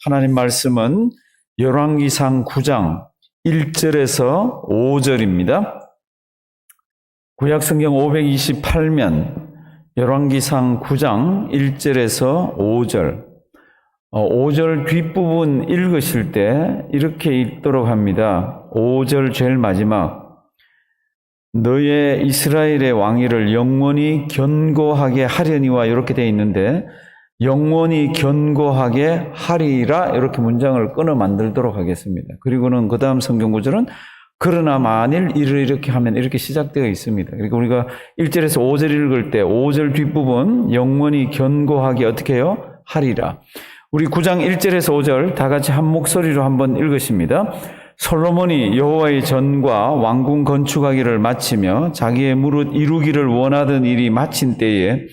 하나님 말씀은 열왕기상 9장 1절에서 5절입니다. 구약성경 528면 열왕기상 9장 1절에서 5절 5절 뒷부분 읽으실 때 이렇게 읽도록 합니다. 5절 제일 마지막 너의 이스라엘의 왕위를 영원히 견고하게 하려니와 이렇게 되어 있는데 영원히 견고하게 하리라 이렇게 문장을 끊어 만들도록 하겠습니다. 그리고는 그 다음 성경 구절은 그러나 만일 이를 이렇게 하면 이렇게 시작되어 있습니다. 그러니까 우리가 1절에서 5절 읽을 때 5절 뒷부분 영원히 견고하게 어떻게 해요? 하리라. 우리 9장 1절에서 5절 다 같이 한 목소리로 한번 읽으십니다. 솔로몬이 여호와의 전과 왕궁 건축하기를 마치며 자기의 무릇 이루기를 원하던 일이 마친 때에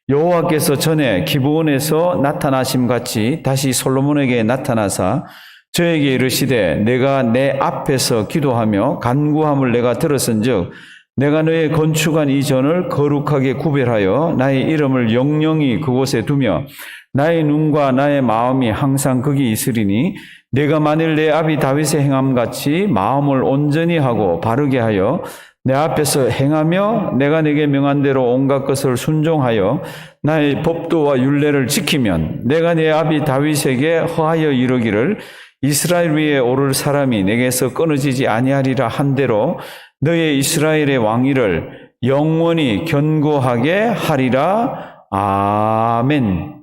여호와께서 전에 기브온에서 나타나심 같이 다시 솔로몬에게 나타나사 저에게 이르시되 내가 내 앞에서 기도하며 간구함을 내가 들었은즉 내가 너의 건축한 이 전을 거룩하게 구별하여 나의 이름을 영영히 그곳에 두며 나의 눈과 나의 마음이 항상 거기 있으리니 내가 만일 내 아비 다윗의 행함같이 마음을 온전히 하고 바르게 하여 내 앞에서 행하며 내가 내게 명한 대로 온갖 것을 순종하여 나의 법도와 율례를 지키면 내가 내 아비 다윗에게 허하여 이르기를 이스라엘 위에 오를 사람이 내게서 끊어지지 아니하리라 한 대로 너의 이스라엘의 왕위를 영원히 견고하게 하리라. 아멘.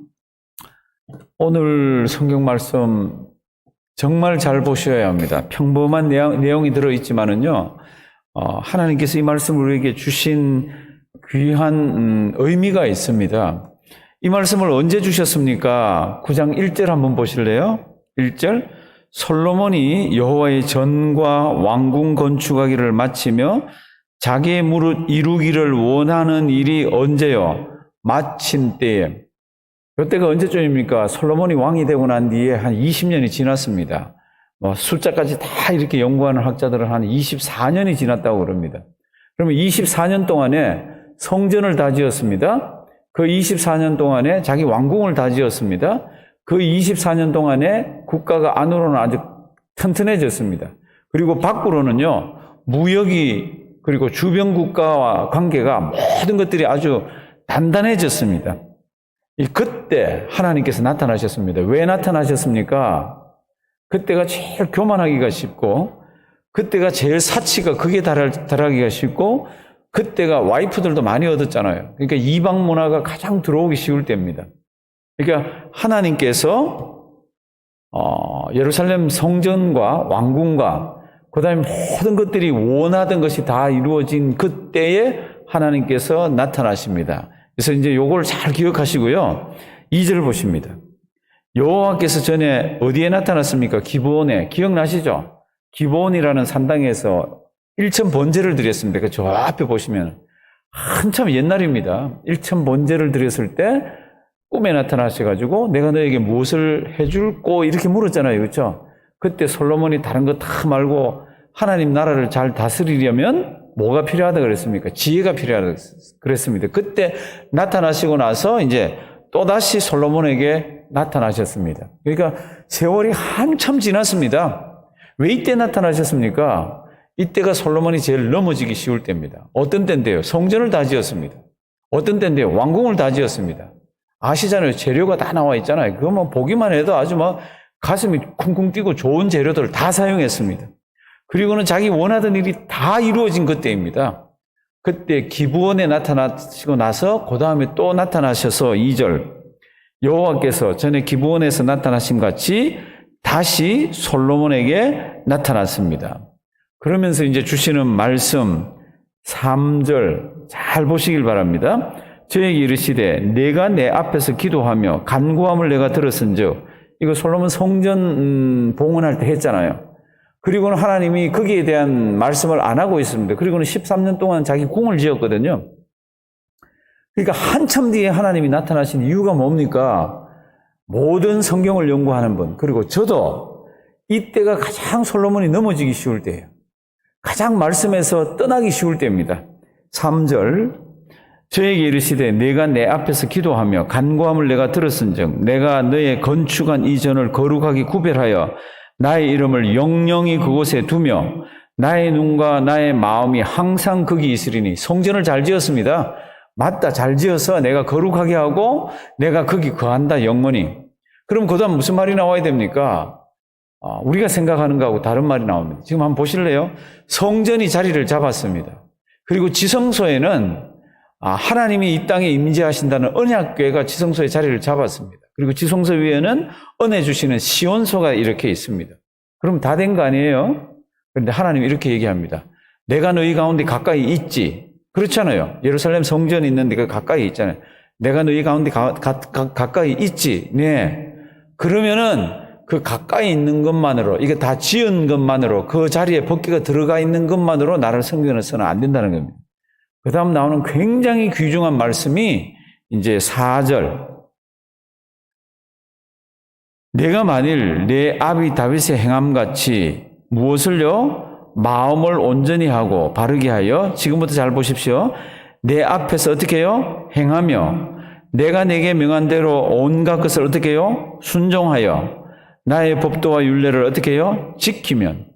오늘 성경 말씀 정말 잘 보셔야 합니다. 평범한 내용이 들어있지만은요, 하나님께서 이 말씀을 우리에게 주신 귀한 의미가 있습니다. 이 말씀을 언제 주셨습니까? 9장 1절 한번 보실래요? 1절 솔로몬이 여호와의 전과 왕궁 건축하기를 마치며 자기의 무릇 이루기를 원하는 일이 언제요? 마친 때에. 이때가 언제쯤입니까? 솔로몬이 왕이 되고 난 뒤에 한 20년이 지났습니다. 숫자까지 다 이렇게 연구하는 학자들은 한 24년이 지났다고 그럽니다. 그러면 24년 동안에 성전을 다 지었습니다. 그 24년 동안에 자기 왕궁을 다 지었습니다. 그 24년 동안에 국가가 안으로는 아주 튼튼해졌습니다. 그리고 밖으로는요, 무역이 그리고 주변 국가와 관계가 모든 것들이 아주 단단해졌습니다. 그때 하나님께서 나타나셨습니다. 왜 나타나셨습니까? 그때가 제일 교만하기가 쉽고, 그때가 제일 사치가 극에 달하기가 쉽고, 그때가 와이프들도 많이 얻었잖아요. 그러니까 이방 문화가 가장 들어오기 쉬울 때입니다. 그러니까 하나님께서 예루살렘 성전과 왕궁과 그다음에 모든 것들이 원하던 것이 다 이루어진 그때에 하나님께서 나타나십니다. 그래서 이제 요걸 잘 기억하시고요. 2절 보십니다. 여호와께서 전에 어디에 나타났습니까? 기브온에. 기억나시죠? 기브온이라는 산당에서 일천 번제를 드렸습니다. 저 앞에 보시면 한참 옛날입니다. 일천 번제를 드렸을 때 꿈에 나타나셔가지고 내가 너에게 무엇을 해줄꼬 이렇게 물었잖아요. 그렇죠? 그때 솔로몬이 다른 거 다 말고 하나님 나라를 잘 다스리려면 뭐가 필요하다 그랬습니까? 지혜가 필요하다 그랬습니다. 그때 나타나시고 나서 이제 또다시 솔로몬에게 나타나셨습니다. 그러니까 세월이 한참 지났습니다. 왜 이때 나타나셨습니까? 이때가 솔로몬이 제일 넘어지기 쉬울 때입니다. 어떤 때인데요? 성전을 다 지었습니다. 어떤 때인데요? 왕궁을 다 지었습니다. 아시잖아요. 재료가 다 나와 있잖아요. 그거 뭐 보기만 해도 아주 막 가슴이 쿵쿵 뛰고 좋은 재료들을 다 사용했습니다. 그리고는 자기 원하던 일이 다 이루어진 그때입니다. 그때 기브온에 나타나시고 나서 그 다음에 또 나타나셔서 2절 여호와께서 전에 기브온에서 나타나신 같이 다시 솔로몬에게 나타났습니다. 그러면서 이제 주시는 말씀 3절 잘 보시길 바랍니다. 저에게 이르시되 내가 내 앞에서 기도하며 간구함을 내가 들었은즉 이거 솔로몬 성전 봉헌할 때 했잖아요. 그리고는 하나님이 거기에 대한 말씀을 안 하고 있습니다. 그리고는 13년 동안 자기 궁을 지었거든요. 그러니까 한참 뒤에 하나님이 나타나신 이유가 뭡니까? 모든 성경을 연구하는 분, 그리고 저도 이때가 가장 솔로몬이 넘어지기 쉬울 때예요. 가장 말씀에서 떠나기 쉬울 때입니다. 3절 저에게 이르시되 내가 내 앞에서 기도하며 간구함을 내가 들었은즉 내가 너의 건축한 이 전을 거룩하게 구별하여 나의 이름을 영영히 그곳에 두며 나의 눈과 나의 마음이 항상 거기 있으리니. 성전을 잘 지었습니다. 맞다, 잘 지어서 내가 거룩하게 하고 내가 거기 거한다, 영원히. 그럼 그 다음 무슨 말이 나와야 됩니까? 우리가 생각하는 거하고 다른 말이 나옵니다. 지금 한번 보실래요? 성전이 자리를 잡았습니다. 그리고 지성소에는 하나님이 이 땅에 임재하신다는 언약궤가 지성소의 자리를 잡았습니다. 그리고 지성소 위에는 은혜 주시는 시온소가 이렇게 있습니다. 그럼 다 된 거 아니에요? 그런데 하나님이 이렇게 얘기합니다. 내가 너희 가운데 가까이 있지. 그렇잖아요. 예루살렘 성전이 있는데 그 가까이 있잖아요. 내가 너희 가운데 가까이 있지. 네. 그러면은 그 가까이 있는 것만으로, 이게 다 지은 것만으로, 그 자리에 법궤가 들어가 있는 것만으로 나를 성전에서는 안 된다는 겁니다. 그 다음 나오는 굉장히 귀중한 말씀이 이제 4절. 내가 만일 내 아비 다윗의 행함같이 무엇을요? 마음을 온전히 하고 바르게 하여, 지금부터 잘 보십시오. 내 앞에서 어떻게 해요? 행하며 내가 내게 명한 대로 온갖 것을 어떻게 해요? 순종하여 나의 법도와 율례를 어떻게 해요? 지키면.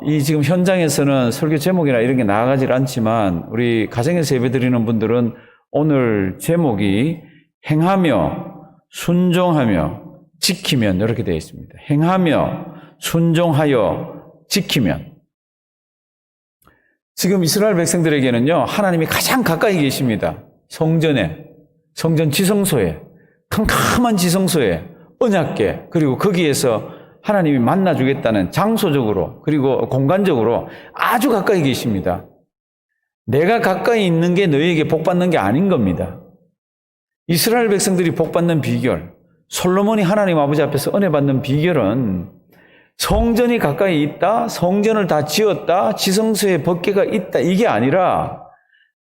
이 지금 현장에서는 설교 제목이나 이런 게 나아가질 않지만 우리 가정에서 예배드리는 분들은 오늘 제목이 행하며 순종하며 지키면 이렇게 되어 있습니다. 행하며 순종하여 지키면. 지금 이스라엘 백성들에게는요, 하나님이 가장 가까이 계십니다. 성전에, 성전 지성소에, 캄캄한 지성소에, 언약궤, 그리고 거기에서 하나님이 만나주겠다는 장소적으로, 그리고 공간적으로 아주 가까이 계십니다. 내가 가까이 있는 게 너희에게 복받는 게 아닌 겁니다. 이스라엘 백성들이 복받는 비결, 솔로몬이 하나님 아버지 앞에서 은혜 받는 비결은 성전이 가까이 있다, 성전을 다 지었다, 지성소에 법궤가 있다, 이게 아니라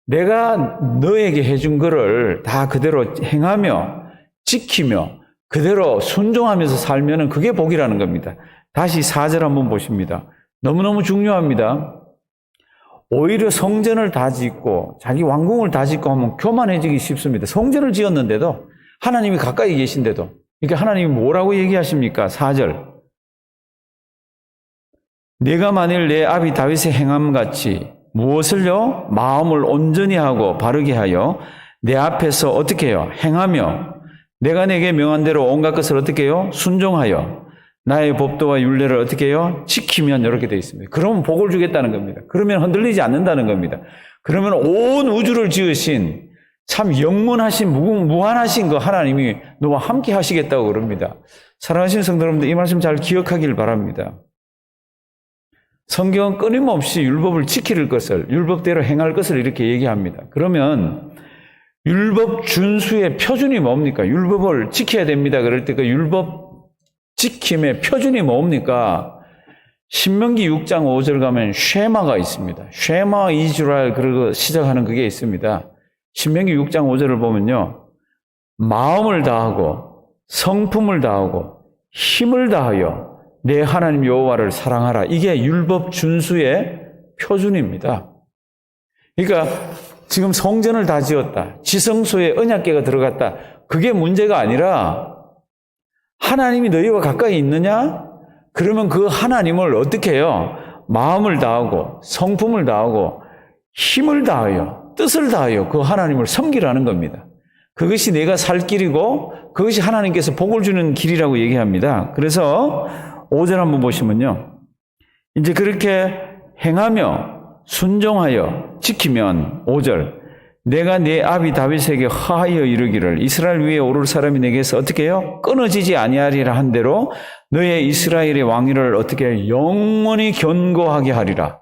내가 너에게 해준 거를 다 그대로 행하며 지키며 그대로 순종하면서 살면은 그게 복이라는 겁니다. 다시 4절 한번 보십니다. 너무너무 중요합니다. 오히려 성전을 다 짓고 자기 왕궁을 다 짓고 하면 교만해지기 쉽습니다. 성전을 지었는데도, 하나님이 가까이 계신데도. 그러니까 하나님이 뭐라고 얘기하십니까? 4절. 내가 만일 내 아비 다윗의 행함같이 무엇을요? 마음을 온전히 하고 바르게 하여 내 앞에서 어떻게 해요? 행하며 내가 내게 명한 대로 온갖 것을 어떻게 해요? 순종하여 나의 법도와 율례를 어떻게 해요? 지키면, 이렇게 되어 있습니다. 그러면 복을 주겠다는 겁니다. 그러면 흔들리지 않는다는 겁니다. 그러면 온 우주를 지으신 참 영원하신 무한하신 그 하나님이 너와 함께 하시겠다고 그럽니다. 사랑하시는 성도 여러분들, 이 말씀 잘 기억하길 바랍니다. 성경은 끊임없이 율법을 지킬 것을, 율법대로 행할 것을 이렇게 얘기합니다. 그러면 율법 준수의 표준이 뭡니까? 율법을 지켜야 됩니다. 그럴 때 그 율법 지킴의 표준이 뭡니까? 신명기 6장 5절 가면 쉐마가 있습니다. 쉐마 이스라엘, 그러고 시작하는 그게 있습니다. 신명기 6장 5절을 보면요, 마음을 다하고 성품을 다하고 힘을 다하여 내 하나님 여호와를 사랑하라. 이게 율법 준수의 표준입니다. 그러니까 지금 성전을 다 지었다, 지성소에 언약궤가 들어갔다, 그게 문제가 아니라 하나님이 너희와 가까이 있느냐? 그러면 그 하나님을 어떻게 해요? 마음을 다하고 성품을 다하고 힘을 다하여 뜻을 다하여 그 하나님을 섬기라는 겁니다. 그것이 내가 살 길이고 그것이 하나님께서 복을 주는 길이라고 얘기합니다. 그래서 5절 한번 보시면요, 이제 그렇게 행하며 순종하여 지키면 5절, 내가 내 아비 다윗에게 하하여 이르기를 이스라엘 위에 오를 사람이 내게서 어떻게 해요? 끊어지지 아니하리라 한 대로 너의 이스라엘의 왕위를 어떻게 해요? 영원히 견고하게 하리라.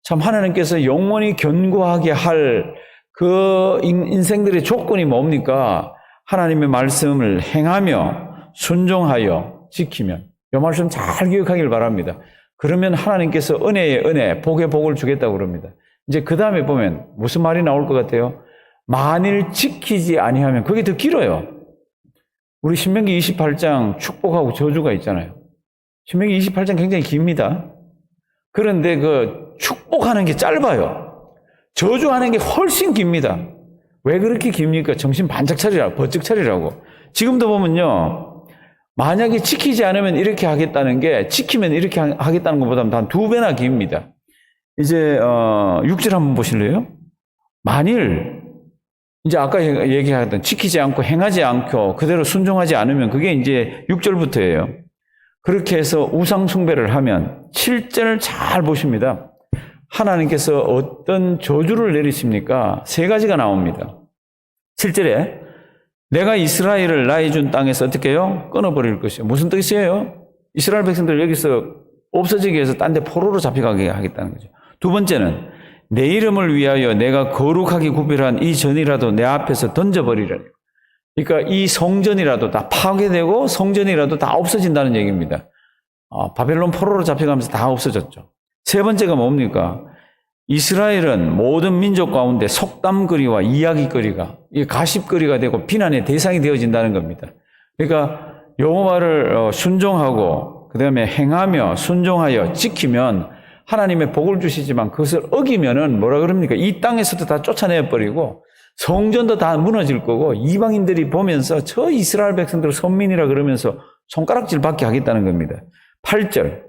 참 하나님께서 영원히 견고하게 할 그 인생들의 조건이 뭡니까? 하나님의 말씀을 행하며 순종하여 지키면. 이 말씀 잘 기억하길 바랍니다. 그러면 하나님께서 은혜의 은혜, 복의 복을 주겠다고 그럽니다. 이제 그 다음에 보면 무슨 말이 나올 것 같아요? 만일 지키지 아니하면, 그게 더 길어요. 우리 신명기 28장 축복하고 저주가 있잖아요. 신명기 28장 굉장히 깁니다. 그런데 그 축복하는 게 짧아요. 저주하는 게 훨씬 깁니다. 왜 그렇게 깁니까? 정신 반짝 차리라고, 번쩍 차리라고. 지금도 보면요, 만약에 지키지 않으면 이렇게 하겠다는 게 지키면 이렇게 하겠다는 것보다 한 2배나 깁니다. 이제 6절 한번 보실래요? 만일 이제 아까 얘기했던 지키지 않고 행하지 않고 그대로 순종하지 않으면 그게 이제 6절부터예요. 그렇게 해서 우상 숭배를 하면 7절 잘 보십니다. 하나님께서 어떤 저주를 내리십니까? 3가지가 나옵니다. 7절에 내가 이스라엘을 나의 준 땅에서 어떻게 해요? 끊어버릴 것이요. 무슨 뜻이에요? 이스라엘 백성들 여기서 없어지게 해서 딴 데 포로로 잡혀가게 하겠다는 거죠. 2번째는 내 이름을 위하여 내가 거룩하게 구별한 이 전이라도 내 앞에서 던져버리라. 그러니까 이 성전이라도 다 파괴되고 성전이라도 다 없어진다는 얘기입니다. 바벨론 포로로 잡혀가면서 다 없어졌죠. 3번째가 뭡니까? 이스라엘은 모든 민족 가운데 속담거리와 이야기거리가, 가십거리가 되고 비난의 대상이 되어진다는 겁니다. 그러니까 여호와를 순종하고 그 다음에 행하며 순종하여 지키면 하나님의 복을 주시지만 그것을 어기면은 뭐라 그럽니까? 이 땅에서도 다 쫓아내버리고 성전도 다 무너질 거고 이방인들이 보면서 저 이스라엘 백성들 선민이라 그러면서 손가락질 받게 하겠다는 겁니다. 8절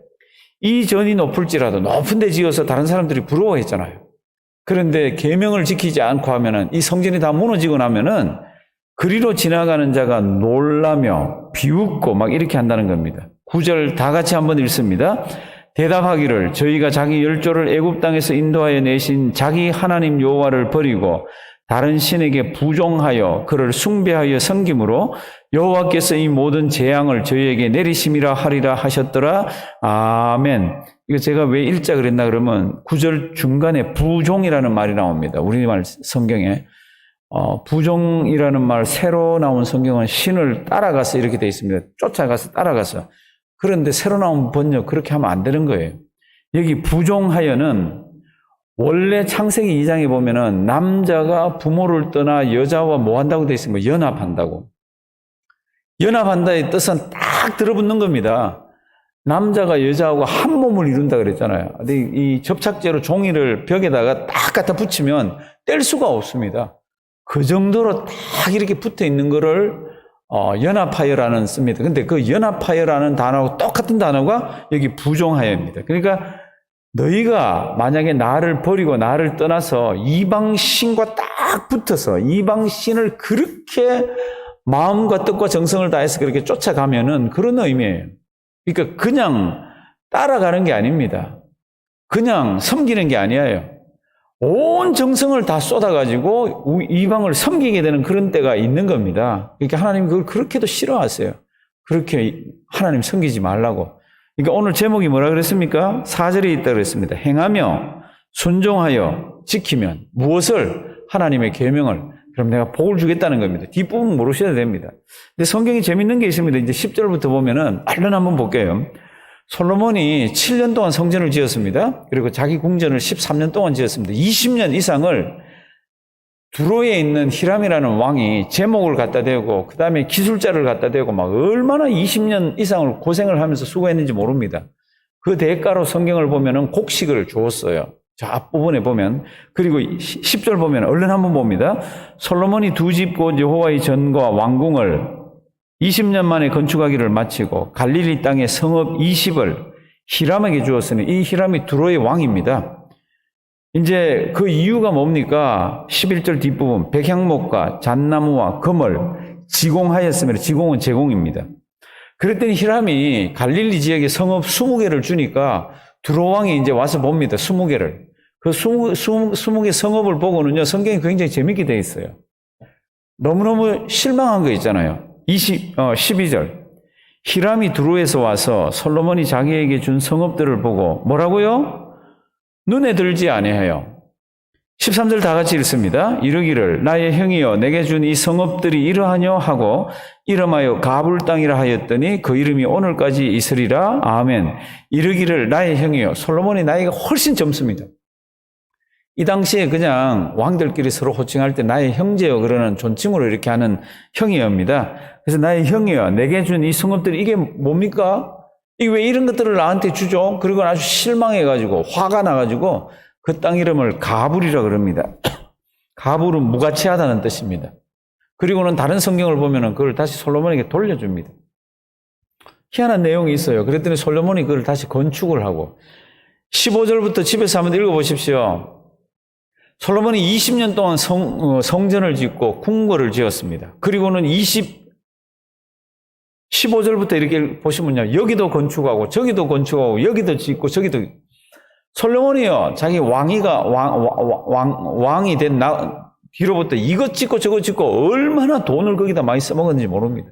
이 전이 높을지라도 높은 데 지어서 다른 사람들이 부러워했잖아요. 그런데 계명을 지키지 않고 하면은 이 성전이 다 무너지고 나면은 그리로 지나가는 자가 놀라며 비웃고 막 이렇게 한다는 겁니다. 9절 다 같이 한번 읽습니다. 대답하기를 저희가 자기 열조를 애굽 땅에서 인도하여 내신 자기 하나님 여호와를 버리고 다른 신에게 부종하여 그를 숭배하여 섬김으로 여호와께서 이 모든 재앙을 저희에게 내리심이라 하리라 하셨더라. 아멘. 이거 제가 왜 읽자 그랬나 그러면 9절 중간에 부종이라는 말이 나옵니다. 우리말 성경에. 부종이라는 말 새로 나온 성경은 신을 따라가서 이렇게 되어 있습니다. 쫓아가서 따라가서. 그런데 새로 나온 번역 그렇게 하면 안 되는 거예요. 여기 부종하여는 원래 창세기 2장에 보면은 남자가 부모를 떠나 여자와 뭐 한다고 되어 있습니까? 연합한다고. 연합한다의 뜻은 딱 들어붙는 겁니다. 남자가 여자하고 한 몸을 이룬다 그랬잖아요. 근데 이 접착제로 종이를 벽에다가 딱 갖다 붙이면 뗄 수가 없습니다. 그 정도로 딱 이렇게 붙어 있는 거를 연합하여라는 씁니다. 근데 그 연합하여라는 단어하고 똑같은 단어가 여기 부종하여입니다. 그러니까 너희가 만약에 나를 버리고 나를 떠나서 이방신과 딱 붙어서 이방신을 그렇게 마음과 뜻과 정성을 다해서 그렇게 쫓아가면은 그런 의미예요. 그러니까 그냥 따라가는 게 아닙니다. 그냥 섬기는 게 아니에요. 온 정성을 다 쏟아가지고 이방을 섬기게 되는 그런 때가 있는 겁니다. 그러니까 하나님 그걸 그렇게도 싫어하세요. 그렇게 하나님 섬기지 말라고. 그러니까 오늘 제목이 뭐라 그랬습니까? 4절에 있다 그랬습니다. 행하며 순종하여 지키면 무엇을? 하나님의 계명을. 그럼 내가 복을 주겠다는 겁니다. 뒷부분 모르셔야 됩니다. 근데 성경이 재밌는 게 있습니다. 이제 10절부터 보면은 얼른 한번 볼게요. 솔로몬이 7년 동안 성전을 지었습니다. 그리고 자기 궁전을 13년 동안 지었습니다. 20년 이상을 두로에 있는 히람이라는 왕이 제목을 갖다 대고 그 다음에 기술자를 갖다 대고 막 얼마나 20년 이상을 고생을 하면서 수고했는지 모릅니다. 그 대가로 성경을 보면은 곡식을 주었어요. 저 앞부분에 보면. 그리고 10절 보면 얼른 한번 봅니다. 솔로몬이 두 집 곧 여호와의 전과 왕궁을 20년 만에 건축하기를 마치고 갈릴리 땅의 성읍 20을 히람에게 주었으니 이 히람이 두로의 왕입니다. 이제 그 이유가 뭡니까? 11절 뒷부분 백향목과 잣나무와 금을 지공하였으며 지공은 제공입니다. 그랬더니 히람이 갈릴리 지역에 성읍 20개를 주니까 두로 왕이 이제 와서 봅니다. 20개를. 그 20개 성읍을 보고는요, 성경이 굉장히 재밌게 되어 있어요. 너무너무 실망한 거 있잖아요. 12절. 히람이 두로에서 와서 솔로몬이 자기에게 준 성읍들을 보고 뭐라고요? 눈에 들지 아니하여. 13절 다 같이 읽습니다. 이르기를 나의 형이여 내게 준 이 성읍들이 이러하뇨 하고 이름하여 가불 땅이라 하였더니 그 이름이 오늘까지 있으리라. 아멘. 이르기를 나의 형이여. 솔로몬이 나이가 훨씬 젊습니다. 이 당시에 그냥 왕들끼리 서로 호칭할 때 나의 형제여 그러는 존칭으로 이렇게 하는 형이여입니다. 그래서 나의 형이여 내게 준 이 성읍들이 이게 뭡니까? 이게 왜 이런 것들을 나한테 주죠? 그리고 아주 실망해가지고 화가 나가지고 그 땅 이름을 가불이라 그럽니다. 가불은 무가치하다는 뜻입니다. 그리고는 다른 성경을 보면은 그걸 다시 솔로몬에게 돌려줍니다. 희한한 내용이 있어요. 그랬더니 솔로몬이 그걸 다시 건축을 하고 15절부터 집에서 한번 읽어보십시오. 솔로몬이 20년 동안 성전을 짓고 궁궐을 지었습니다. 그리고는 15절부터 이렇게 보시면요. 여기도 건축하고 저기도 건축하고 여기도 짓고 저기도. 솔로몬이요. 자기 왕이 된 뒤로부터 이것 짓고 저것 짓고 얼마나 돈을 거기다 많이 써먹었는지 모릅니다.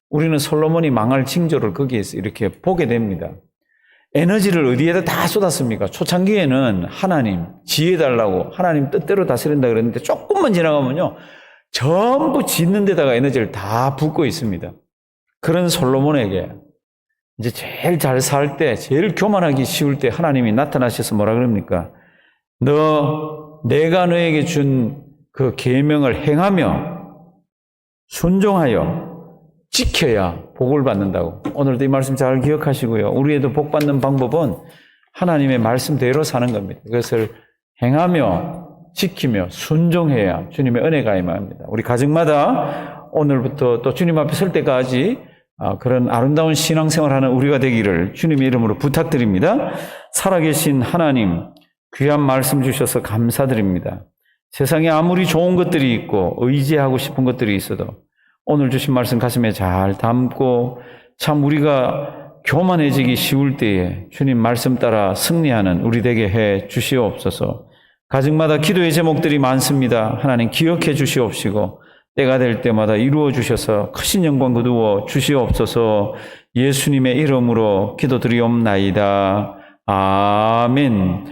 우리는 솔로몬이 망할 징조를 거기에서 이렇게 보게 됩니다. 에너지를 어디에다 다 쏟았습니까? 초창기에는 하나님 지혜 달라고 하나님 뜻대로 다스린다 그랬는데 조금만 지나가면요. 전부 짓는 데다가 에너지를 다 붓고 있습니다. 그런 솔로몬에게 이제 제일 잘 살 때, 제일 교만하기 쉬울 때 하나님이 나타나셔서 뭐라 그럽니까? 내가 너에게 준 그 계명을 행하며 순종하여 지켜야 복을 받는다고. 오늘도 이 말씀 잘 기억하시고요. 우리에도 복 받는 방법은 하나님의 말씀대로 사는 겁니다. 그것을 행하며 지키며 순종해야 주님의 은혜가 임합니다. 우리 가정마다 오늘부터 또 주님 앞에 설 때까지 그런 아름다운 신앙생활하는 우리가 되기를 주님의 이름으로 부탁드립니다. 살아계신 하나님, 귀한 말씀 주셔서 감사드립니다. 세상에 아무리 좋은 것들이 있고 의지하고 싶은 것들이 있어도 오늘 주신 말씀 가슴에 잘 담고 참 우리가 교만해지기 쉬울 때에 주님 말씀 따라 승리하는 우리 되게 해 주시옵소서. 가정마다 기도의 제목들이 많습니다. 하나님 기억해 주시옵시고 때가 될 때마다 이루어 주셔서 크신 영광 거두어 주시옵소서. 예수님의 이름으로 기도드리옵나이다. 아멘.